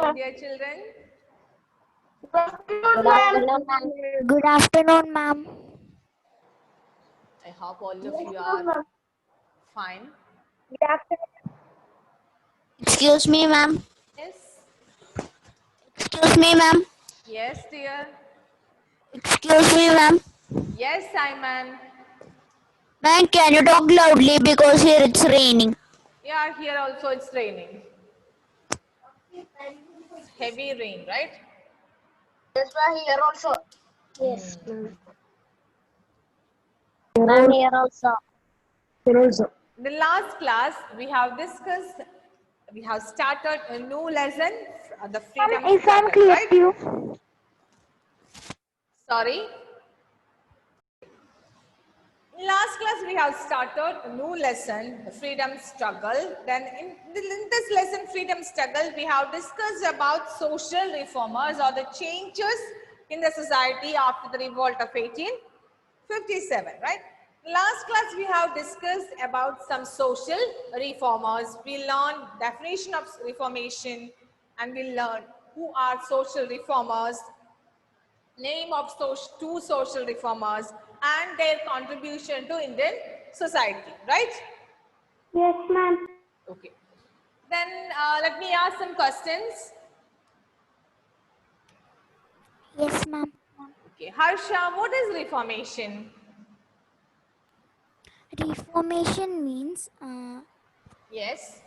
afternoon, dear children. Good afternoon, ma'am. Good afternoon, ma'am. I hope all of you are fine. Good afternoon. Excuse me, ma'am. Yes, Excuse me, ma'am. yes, dear. Excuse me, ma'am. Yes, Simon. Ma'am, can you talk loudly because here it's raining? Yeah, here also it's raining. Heavy rain, right? Yes, ma'am. Here also. Yes, ma'am. Ma'am, here also. Here also. In the last class, we have discussed, we have started a new lesson, the freedom Is I'm struggle, clear right? to you? Sorry. In last class, we have started a new lesson, the freedom struggle. Then in this lesson, freedom struggle, we have discussed about social reformers or the changes in the society after the revolt of 1857, right? Last class, we have discussed about some social reformers. We learned definition of reformation and we learned who are social reformers, name of two social reformers and their contribution to Indian society, right? Yes, ma'am. Okay. Then let me ask some questions. Yes, ma'am. Okay, Harsha, what is reformation? Reformation means Yes.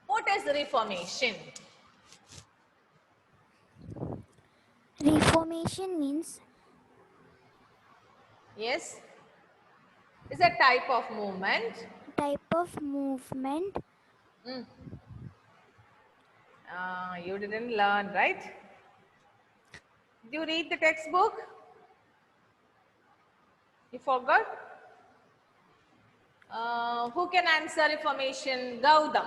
What is reformation? reformation means Yes. Is a type of movement. type of movement. You didn't learn, right? Did you read the textbook? You forgot? Who can answer reformation? Gautam.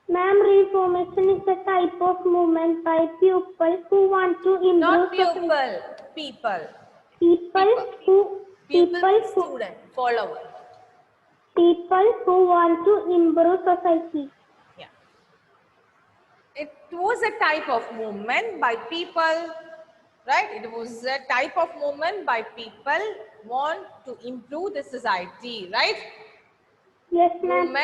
Ma'am, reformation is a type of movement by people who want to improve Not society. pupil, people. People Student, follower. who want to improve society. Yeah. It was a type of movement by people, right? It was a type of movement by people want to improve the society, right? Yes, ma'am.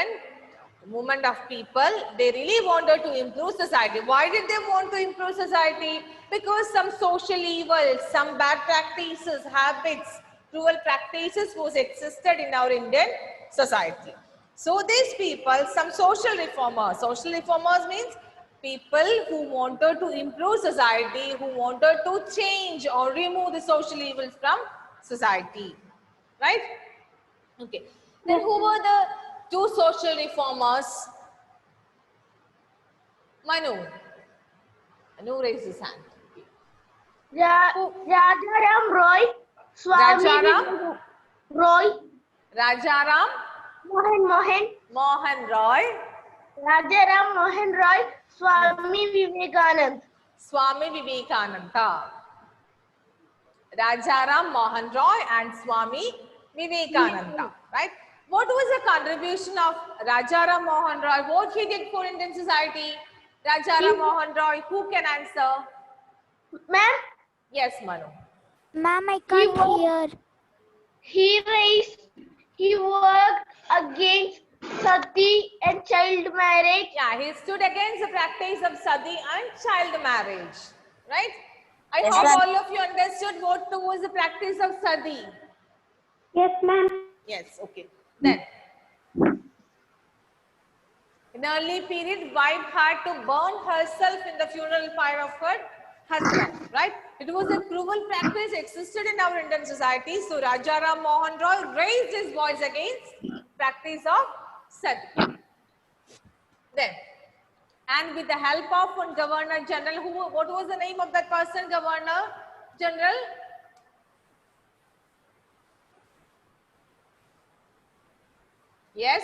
Movement of people, they really wanted to improve society. Why did they want to improve society? Because some social evils, some bad practices, habits, cruel practices was existed in our Indian society. So these people, some social reformers means people who wanted to improve society, who wanted to change or remove the social evils from society, right? Okay. Then who were the two social reformers? Manu. Manu raised his hand. Rajaram Roy, Swami Rajaram, Roy, Rajaram Mohan, Mohan Roy, Rajaram Mohan Roy, Swami Vivekanand. Swami Vivekananda. Rajaram Mohan Roy and Swami Vivekananda, right? What was the contribution of Rajaram Mohan Roy? What he did for Indian society? Rajaram Mohan Roy, who can answer? Ma'am, Yes, Manu. ma'am, I can't hear. he worked against sati and child marriage. Yeah, he stood against the practice of sati and child marriage, right? I Yes, hope ma'am. all of you understood what was the practice of sati. Yes, ma'am. Yes, okay. Then, in early period, wife had to burn herself in the funeral pyre of her husband, right? It was a cruel practice existed in our Indian society. So Rajaram Mohan Roy raised his voice against practice of sati. Then, and with the help of one Governor General, what was the name of that person, Governor General? Yes?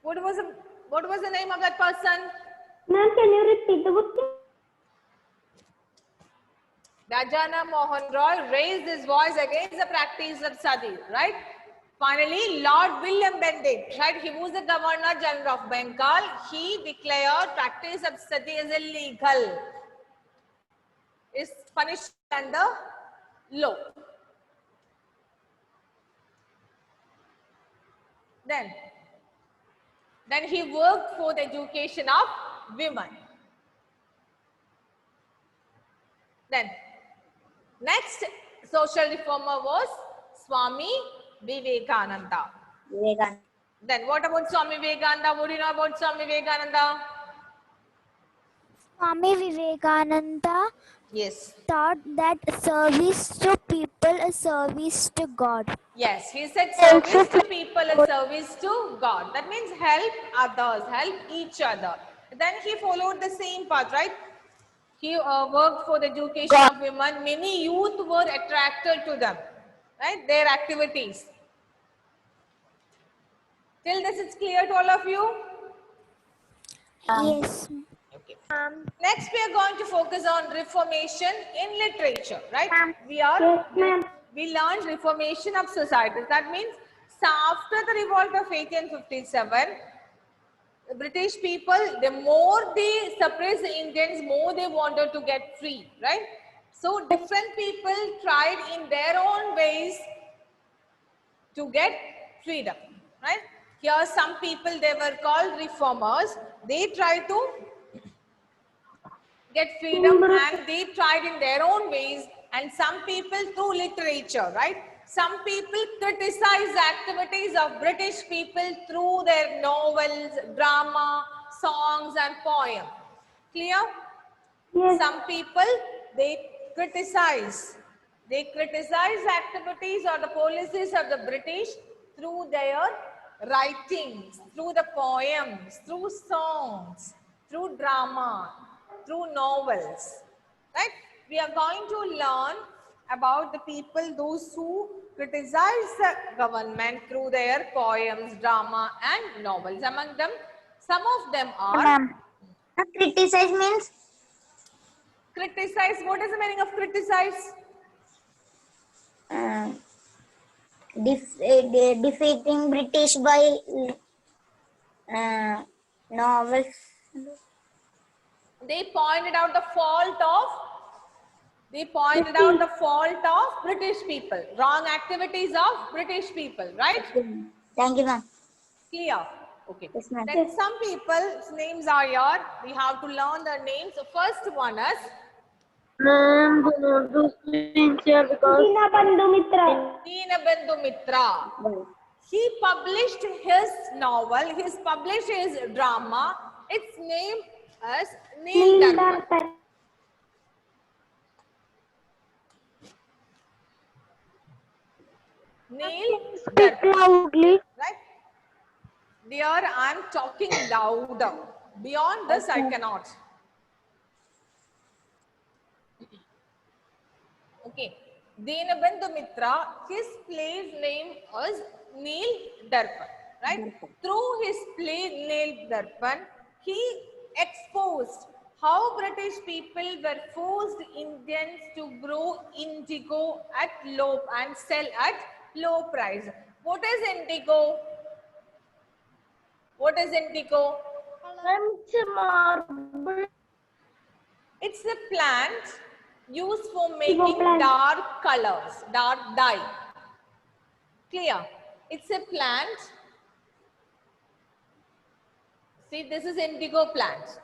What was the name of that person? Ma'am, can you repeat the question? Rajana Mohan Roy raised his voice against the practice of sati, right? Finally, Lord William Bentinck, right? He was the Governor General of Bengal. He declared practice of sati as illegal. Is punished under law. Then he worked for the education of women. Then next social reformer was Swami Vivekananda. Then what about Swami Vivekananda? What do you know about Swami Vivekananda? Swami Vivekananda Yes. taught that service to people is service to God. Yes, he said service to people is service to God. That means help others, help each other. Then he followed the same path, right? He worked for the education of women. Many youth were attracted to them, right? Their activities. Till this is clear to all of you? Yes. Okay. Next, we are going to focus on reformation in literature, right? Yes, ma'am. We learned reformation of societies. That means after the revolt of 1857, the British people, the more they suppressed the Indians, more they wanted to get free, right? So different people tried in their own ways to get freedom, right? Here some people, they were called reformers. They tried to get freedom and they tried in their own ways, and some people through literature, right? Some people criticize the activities of British people through their novels, drama, songs and poems. Clear? Yes. Some people, they criticize activities or the policies of the British through their writings, through the poems, through songs, through drama, through novels, right? We are going to learn about the people, those who criticize the government through their poems, drama and novels. Among them, some of them are Ma'am. Criticize means criticize. What is the meaning of criticize? defeating British by novels. They pointed out the fault of British people, wrong activities of British people, right? Thank you, ma'am. Clear? Okay. Yes, ma'am. Then some people's names are here. We have to learn their names. The first one is Ma'am, do not do screens here because Dinabandhu Mitra. Dinabandhu Mitra. He published his novel, he published his drama. Its name is Neel Darpan. Neel Speak Darpan. loudly. Right? Dear, I am talking louder. Beyond this, I cannot. Okay. Dinabandhu Mitra, his play's name was Neel Darpan. Right? Through his play Neel Darpan, he exposed how British people were forced Indians to grow indigo at low and sell at low price. What is indigo? What is indigo? It's a plant used for making dark colors, dark dye. Clear? It's a plant. See, this is indigo plant,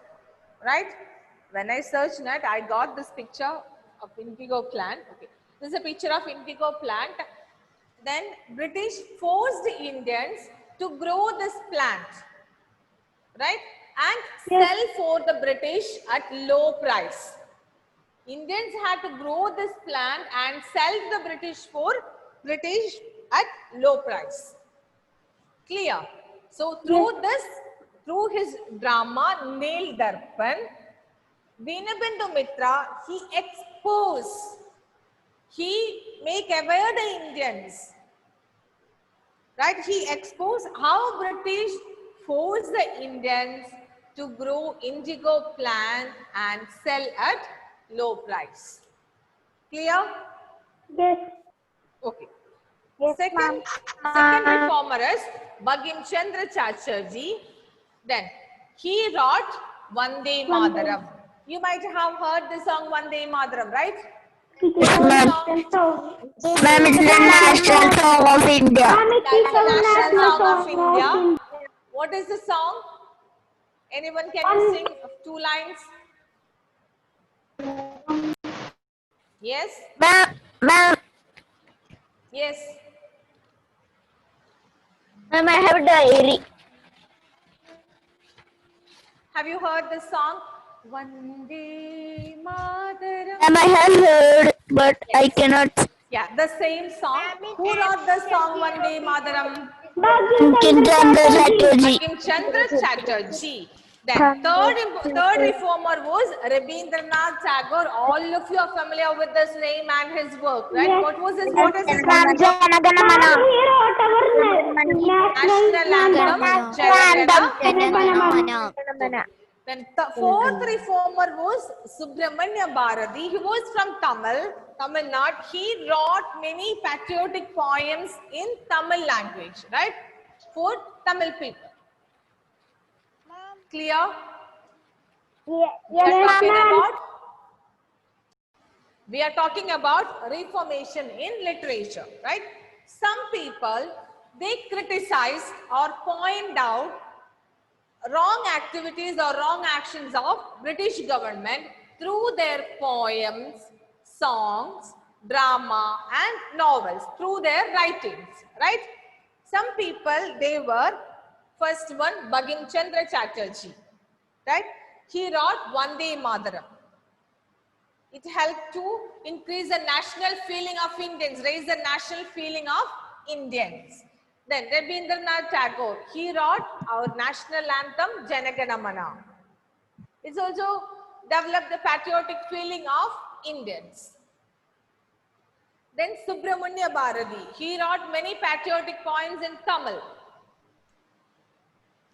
right? When I searched net, I got this picture of indigo plant. Okay. This is a picture of indigo plant. Then British forced the Indians to grow this plant, right? And sell for the British at low price. Indians had to grow this plant and sell the British at low price. Clear? So through his drama Neel Darpan, Dinabandhu Mitra, he exposed, he make aware the Indians, right? He exposed how British forced the Indians to grow indigo plant and sell at low price. Clear? Yes. Okay. Yes, Second reformer is Bagim Chandra Chatterjee. Then he wrote Vande Mataram. You might have heard the song Vande Mataram, right? It is Yes, a ma'am. national song. Ma'am, it's the national song of India. Ma'am, it is a National national song of song India. of India. What is the song? Anyone can you sing 2 lines? Yes? Ma'am, Yes. I have a diary. Have you heard the song? Vande Mataram. Ma'am, I have heard, but I cannot. Yeah, the same song. Who wrote the song Vande Mataram? Bagim Chandra Chandra Chatterjee. Chatterjee. Bankim Chandra Chatterjee. Then third reformer was Rabindranath Tagore. All of you are familiar with this name and his work, right? Yes. What is his Ma'am, he wrote our national anthem? national Janagana. Then fourth reformer was Subramanya Bharati. He was from Tamil Nadu. He wrote many patriotic poems in Tamil language, right? For Tamil people. Clear? We are talking about reformation in literature, right? Some people, they criticize or point out wrong activities or wrong actions of British government through their poems, songs, drama and novels, through their writings, right? Some people, they were, first one, Bagim Chandra Chatterjee, right? He wrote Vande Mataram. It helped to increase the national feeling of Indians, raise the national feeling of Indians. Then Rabindranath Tagore, he wrote our national anthem, Janagana Mana. It's also developed the patriotic feeling of Indians. Then Subramanya Bharati, he wrote many patriotic poems in Tamil.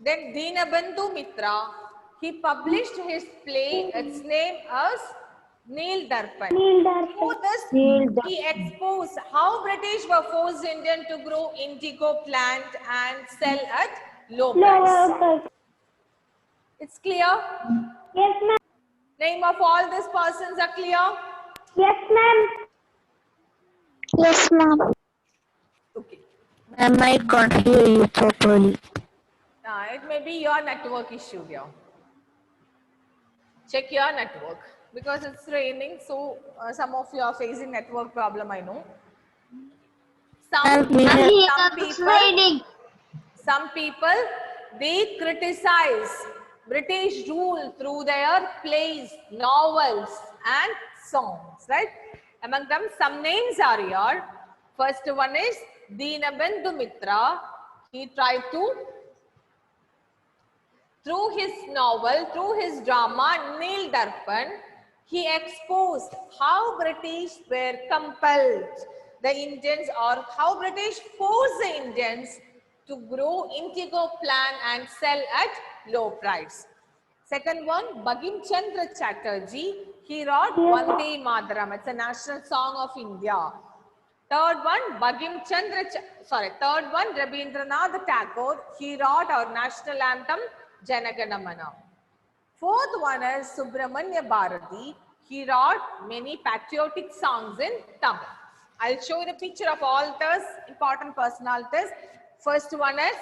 Then Dinabandhu Mitra, he published his play, its name as Neel Darpan. Through this, he exposed how British were forced Indian to grow indigo plant and sell at low price. It's clear? Yes, ma'am. Name of all these persons are clear? Yes, ma'am. Yes, ma'am. Okay. Ma'am, I can't hear you properly. It may be your network issue here. Check your network because it's raining, so some of you are facing network problem, I know. Some people, they criticize British rule through their plays, novels and songs, right? Among them, some names are here. First one is Dinabandhu Mitra. He tried to, through his novel, through his drama, Neel Darpan, he exposed how British were compelled the Indians, or how British forced the Indians to grow indigo plant and sell at low price. Second one, Bagim Chandra Chatterjee, he wrote Vande Mataram. It's a national song of India. Third one, third one, Rabindranath Tagore, he wrote our national anthem, Janagana Mana. Fourth one is Subramanya Bharati. He wrote many patriotic songs in Tamil. I'll show you the picture of all those important personalities. First one is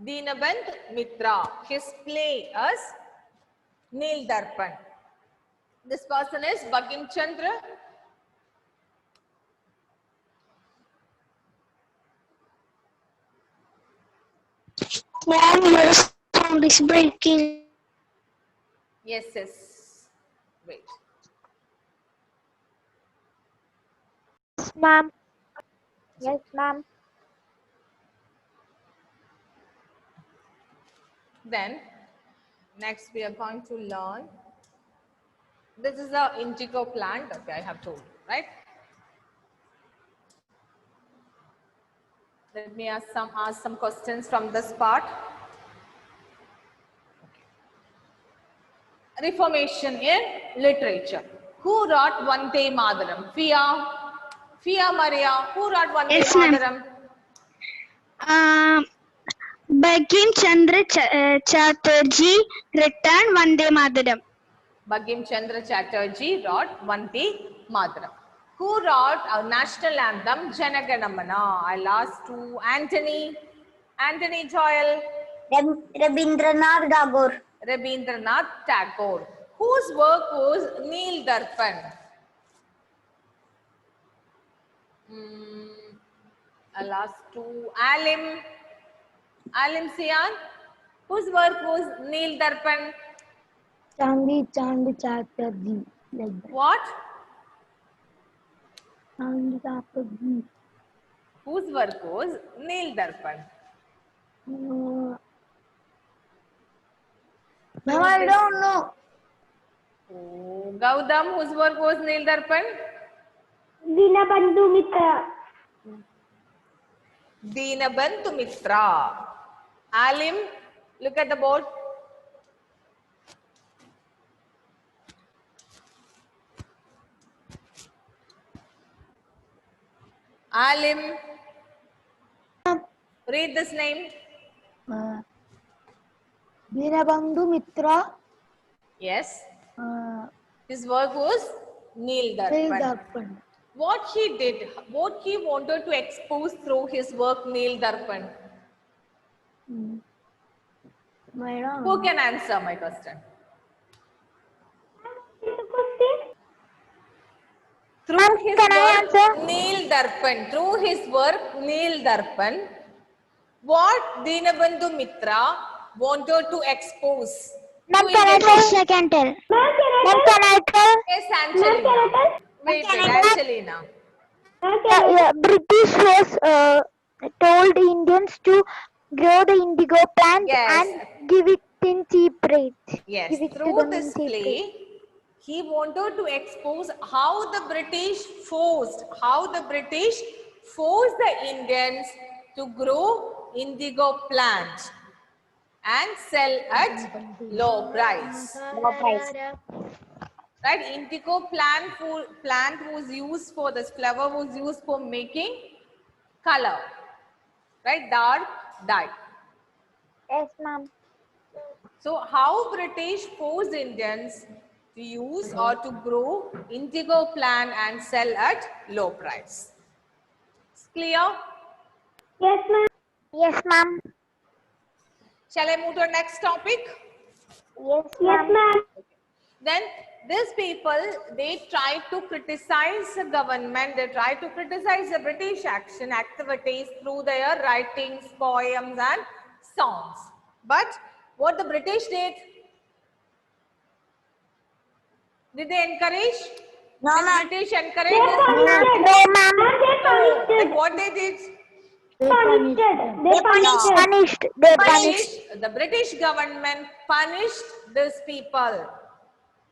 Dinabandhu Mitra. His play is Neel Darpan. This person is Bagim Chandra. Ma'am, your sound is breaking. Yes, yes. Wait. Ma'am. Yes, ma'am. Then, next we are going to learn. This is the indigo plant. Okay, I have told you, right? Let me ask some questions from this part. Reformation in literature. Who wrote Vande Mataram? Fia Maria. Who wrote Vande Yes, ma'am. Mataram? Bankim Chandra Chatterjee written Vande Mataram. Bankim Chandra Chatterjee wrote Vande Mataram. Who wrote our national anthem Jana Gana Mana? I'll ask to Anthony Joel, Rabindranath Tagore. Rabindranath Tagore. Whose work was Neel Darpan? I'll ask to Alim Sian. Whose work was Neel Darpan? Chandi Chatterjee. Like that. What? Chandi Chatterjee. Whose work was Neel Darpan? No, I don't know. Oh, Gautam, whose work was Neel Darpan? Dinabandhu Mitra. Dinabandhu Mitra. Alim, look at the board. Alim, read this name. Dinabandhu Mitra. Yes. His work was Neel Darpan. What he did, what he wanted to expose through his work Neel Darpan. Who can answer my question? Through his work Neel Darpan, through his work Neel Darpan, what Dinabandhu Mitra wanted to expose? Ma'am, can I tell? I can tell. Ma'am, can I tell? Yes, Angelina. Wait, Angelina. British was told Indians to grow the indigo plant Yes. and give it in cheap rate. Yes, Give it to through them this in cheap play, rate. he wanted to expose how the British forced the Indians to grow indigo plant and sell at low price. Right, indigo plant was used for this flower was used for making color, right, dark dye. Yes, ma'am. So how British forced Indians to use or to grow indigo plant and sell at low price. It's clear? Yes, ma'am. Yes, ma'am. Shall I move to the next topic? Yes, Yes, ma'am. Then these people, they tried to criticize the government, they tried to criticize the British action activities through their writings, poems and songs. But what the British did they encourage? No, Did ma'am. British encourage They this? punished. No, ma'am. They punished. Then what they did? They punished. Punished. They punished. The British government punished these people.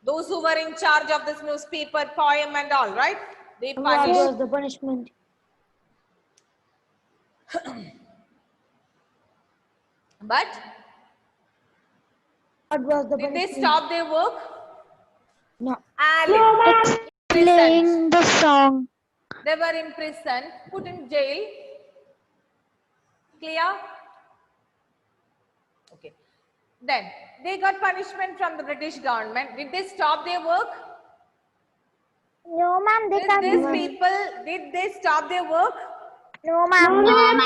Those who were in charge of this newspaper, poem and all, right? They What punished. was the punishment? But What was the did they punishment? stop their work? No. Alim. Playing the song. They were imprisoned, put in jail. Clear? Okay. Then they got punishment from the British government. Did they stop their work? No, ma'am. They Did can't. these people, did they stop their work? No, ma'am. No, ma'am.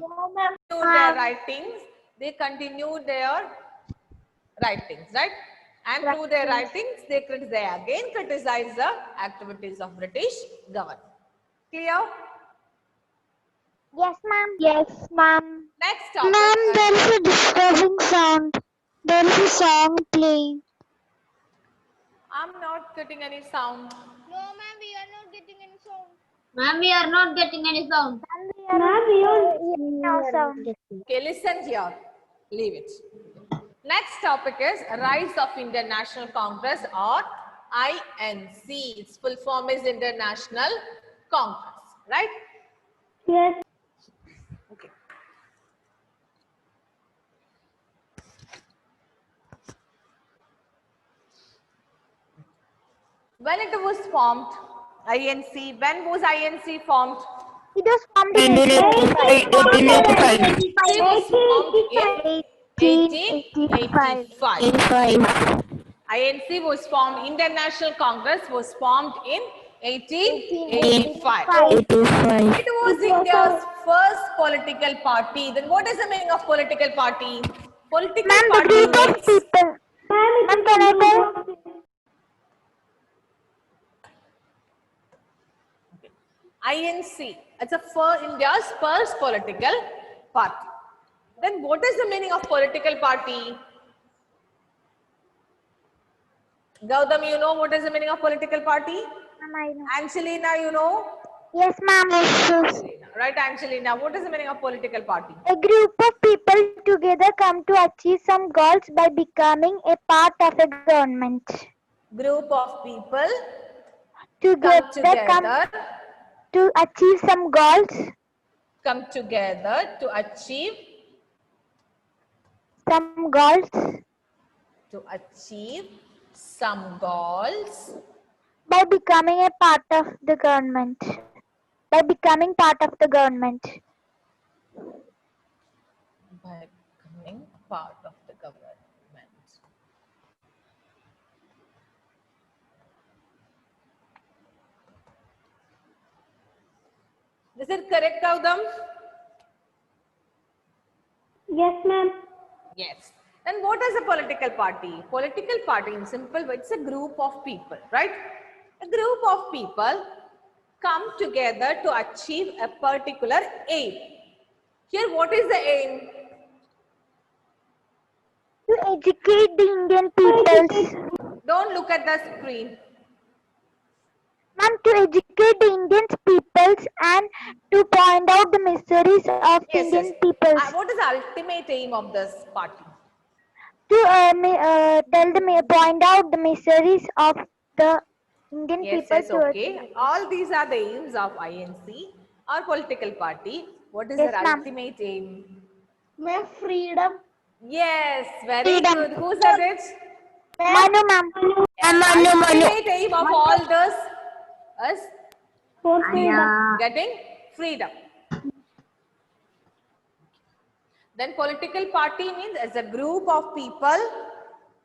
No, ma'am. Continued their writings. They continued their writings, right? And through their writings, they again criticize the activities of British government. Clear? Yes, ma'am. Yes, ma'am. Next topic. Ma'am, there is a disturbing sound. There is a song playing. I'm not getting any sound. No, ma'am, we are not getting any sound. Ma'am, we are not getting any sound. Ma'am, we don't. No sound. Okay, listen here. Leave it. Next topic is Rise of Indian National Congress or INC. Its full form is International Congress, right? Yes. Okay. When it was formed, INC, when was INC formed? It was formed in 1885. INC was formed in 1885. 1885. INC was formed, Indian National Congress was formed in 1885. 85. It was India's first political party. Then what is the meaning of political party? Political Ma'am, the party group of means people. Ma'am, can I tell? INC. It's India's first political party. Then what is the meaning of political party? Gautam, you know what is the meaning of political party? Ma'am, I know. Angelina, you know? Yes, ma'am. Yes. Right, Angelina. What is the meaning of political party? A group of people together come to achieve some goals by becoming a part of a government. Group of people Together come together, to achieve some goals. come together to achieve, Some goals to achieve some goals by becoming a part of the government. By becoming part of the government. by becoming part of the government. Is it correct, Gautam? Yes, ma'am. Yes. Then what is a political party? Political party in simple words, it's a group of people, right? A group of people come together to achieve a particular aim. Here, what is the aim? To educate the Indian peoples. Don't look at the screen. Ma'am, to educate the Indian peoples and to point out the miseries of Yes, Indian yes. peoples. What is the ultimate aim of this party? To point out the miseries of the Indian Yes, people. yes, okay. All these are the aims of INC or political party. What is Yes, their ma'am. ultimate aim? Ma'am, freedom. Yes, very Freedom. good. Who said it? Manu, ma'am. Ultimate aim of all this is For freedom. getting freedom. Then political party means as a group of people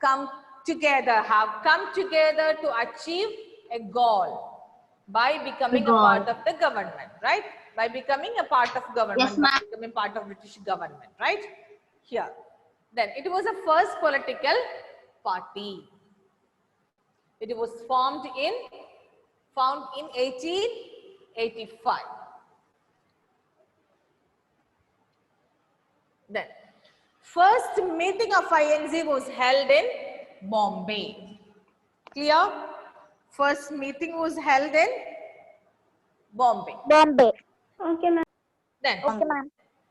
have come together to achieve a goal by becoming a part of the government, right? By becoming a part of government, Yes, ma'am. by becoming part of British government, right? Here. Then it was a first political party. It was found in 1885. Then, first meeting of INC was held in Bombay. Clear? First meeting was held in Bombay. Bombay. Okay, ma'am. Then, Okay, ma'am.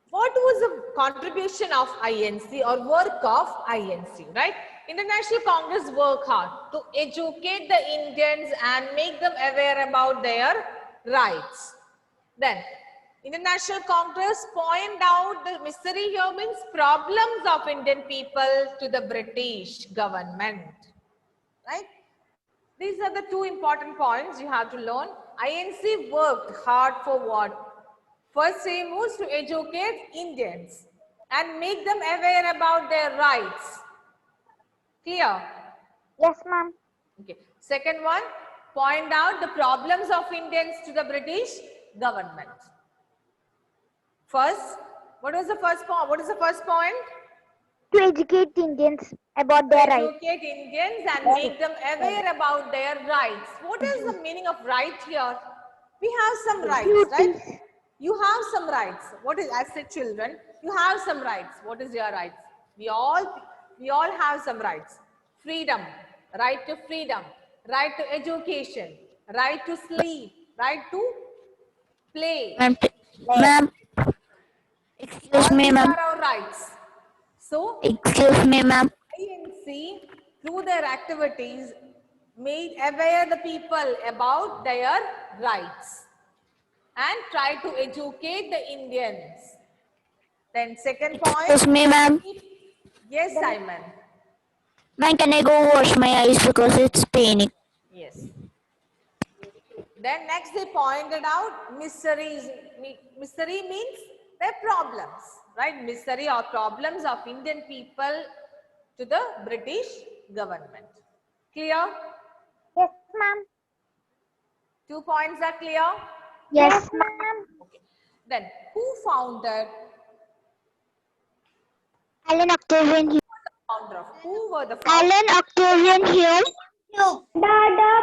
what was the contribution of INC or work of INC, right? International Congress work hard to educate the Indians and make them aware about their rights. Then, International Congress point out the misery here means problems of Indian people to the British government, right? These are the two important points you have to learn. INC worked hard for what? First aim was to educate Indians and make them aware about their rights. Clear? Yes, ma'am. Okay. Second one, point out the problems of Indians to the British government. First, what was the first point? What is the first point? To educate Indians about their rights. Educate Indians and make them aware about their rights. What is the meaning of right here? We have some rights, right? You have some rights. What is, as a children, you have some rights. What is your rights? We all have some rights. Freedom, right to freedom, right to education, right to sleep, right to play. Ma'am, excuse All me, these ma'am. are our rights. So, Excuse me, ma'am. INC, through their activities, made aware the people about their rights and try to educate the Indians. Then second Excuse point, me, ma'am. yes, Simon. Ma'am, can I go wash my eyes because it's paining? Yes. Then next they pointed out miseries. Misery means their problems, right? Misery or problems of Indian people to the British government. Clear? Yes, ma'am. 2 points are clear? Yes, ma'am. Okay. Then who founded? Alan Octavian Hume. Founder of who were the founders? Alan Octavian Hume. Dada,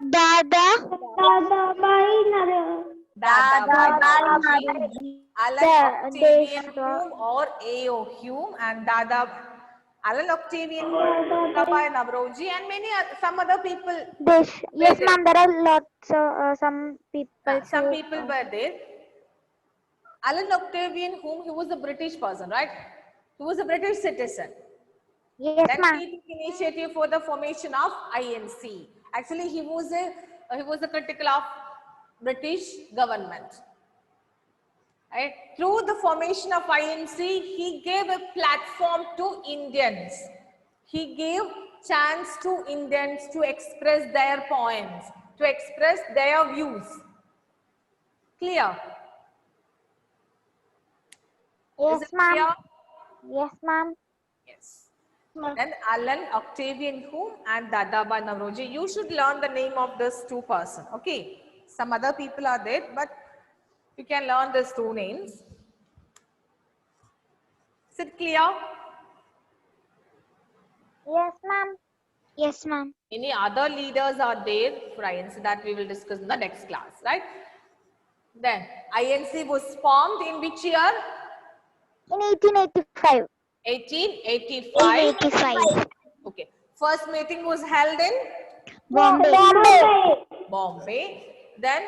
Dada. Dadabhai Dadabhai Alan Octavian they- Hume or A.O. Hume and Alan Octavian Hume, Dadabhai Naoroji and some other people. Yes, ma'am. There are lots of some people. Some who- people were there. Alan Octavian Hume, he was a British person, right? He was a British citizen. Yes, Then ma'am. he took initiative for the formation of INC. Actually, he was a critical of British government. Right? Through the formation of INC, he gave a platform to Indians. He gave chance to Indians to express their points, to express their views. Clear? Is Yes, it ma'am. clear? Yes, ma'am. Yes. Then Alan Octavian Hume and Dadabhai Naoroji. You should learn the name of these two persons. Okay. Some other people are there, but you can learn these two names. Is it clear? Yes, ma'am. Yes, ma'am. Any other leaders are there for INC that we will discuss in the next class, right? Then INC was formed in which year? In 1885. 1885. 85. Okay. First meeting was held in Bombay. Bombay. Then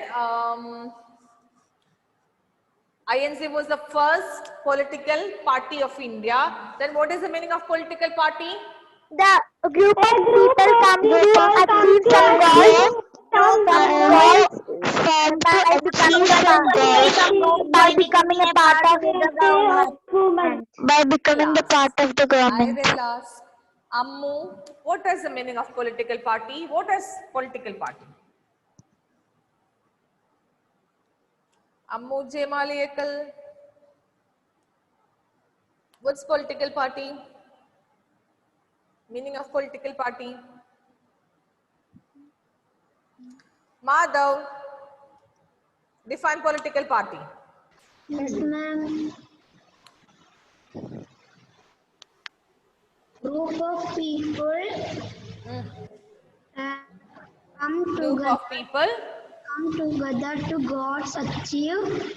INC was the first political party of India. Then what is the meaning of political party? The group of people come to achieve some goals. By becoming a part of the government. By becoming the part of the I government. will ask Ammu, what is the meaning of political party? What is political party? Ammu Jemali Ekal. What's political party? Meaning of political party? Madhav, define political party. Yes, ma'am. Group of people come Group together, of people. to God's achieve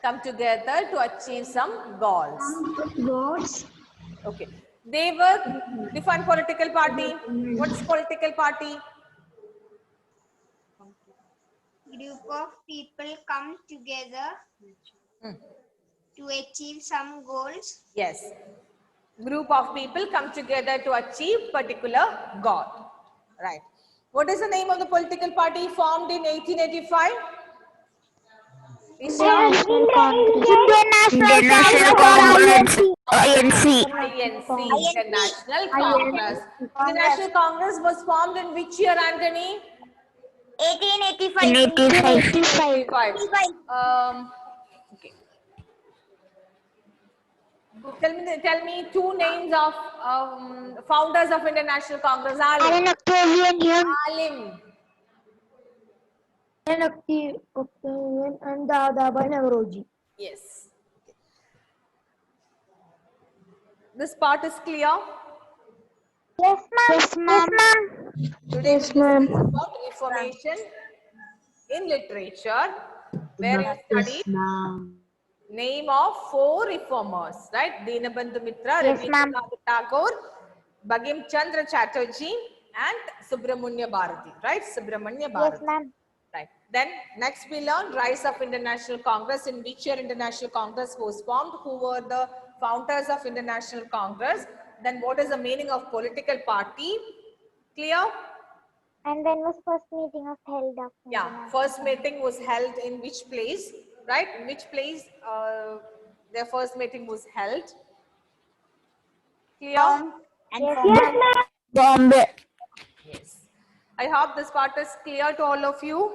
Come together to achieve some goals. God's Okay. They were define political party. What's political party? Group of people come together to achieve some goals. Yes. Group of people come together to achieve particular goal. Right. What is the name of the political party formed in 1885? National Congress. Indian National Congress. INC. INC, International Congress. International Congress was formed in which year, Anthony? 1885. In 85. 85. Okay. Tell me two names of founders of International Congress. Alan Octavian Hume. Alim. Alan Octavian and Dadabhai Naoroji. Yes. This part is clear. Yes, ma'am. Yes, ma'am. Today we discuss about reformation in literature, where you study name of 4 reformers, right? Dinabandhu Mitra, Yes, ma'am. Rabindranath Tagore, Bagim Chandra Chatterjee, and Subramanya Bharati, right? Subramanya Bharati. Yes, ma'am. Right. Then next we learn rise of International Congress. In which year International Congress was formed? Who were the founders of International Congress? Then what is the meaning of political party? Clear? And when was first meeting of held up? Yeah. First meeting was held in which place? Right? In which place their first meeting was held? Clear? Yes, ma'am. Bombay. Yes. I hope this part is clear to all of you.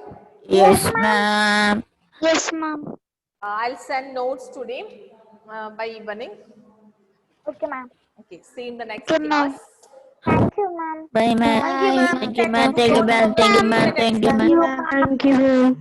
Yes, ma'am. Yes, ma'am. I'll send notes today by evening. Okay, ma'am. Okay, see you in the next Okay, ma'am. class. Thank you, ma'am. Bye, ma'am. Thank you, ma'am. Thank you, ma'am. Thank you, ma'am. Thank you, ma'am. Thank you, ma'am. Thank you.